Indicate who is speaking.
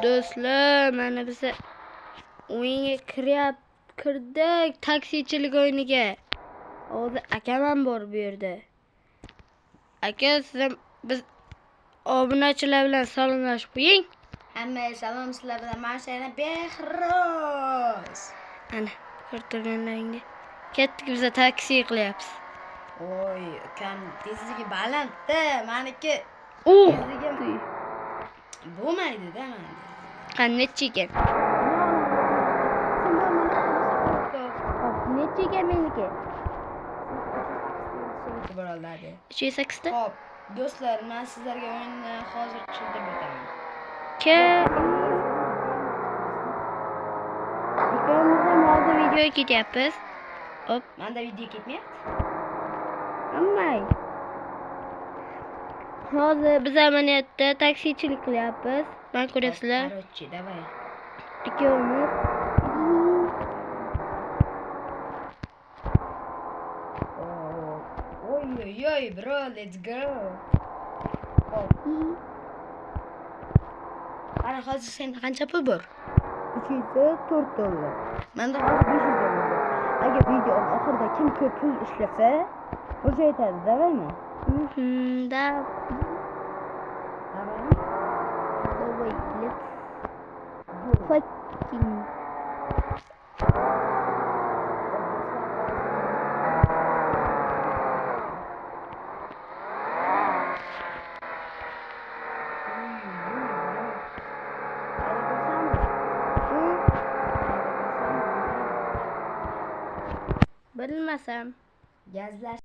Speaker 1: Do'stlar, mana biz o'yinga kirdik, taksichilik o'yiniga. Hozir akam ham bor bu yerda. Aka, biz obunachilar bilan salomlashib qo'ying.
Speaker 2: Hamma salom sizlar bilan Marshana Behroz.
Speaker 1: Ana, ko'rtirganlaringda. Ketdik, biz taksi qilyapmiz.
Speaker 2: Oy, ukam tezligi balandda, meniki
Speaker 1: Tezligi
Speaker 2: bo'lmaydi-da menda.
Speaker 1: Qancha ekan? Necha ekan meniki?
Speaker 2: Birodarlar.
Speaker 1: 208 ta.
Speaker 2: Xo'p, do'stlar, men sizlarga o'yinni hozir tushuntirib o'taman.
Speaker 1: Ikkovimiz ham hozir videoga ketyapmiz. Hop,
Speaker 2: Menda video ketmayapti.
Speaker 1: ammay. Hozir biz amaliyotda taksichilik qilyapmiz. Men ko'ryapsizlar.
Speaker 2: Короче, давай.
Speaker 1: Ikkovimiz.
Speaker 2: Ой, bro, let's go. Ana hozir senda qancha pul bor?
Speaker 1: 204 dollar.
Speaker 2: Menda hozir 500 dollar bor.
Speaker 1: Agar video oxirida kim ko'p pul ishlasa, o'sha aytadi, davaymi? Da.
Speaker 2: Davaymi?
Speaker 1: Давай, let's go. Fucking. Bilmasam.
Speaker 2: Gazlar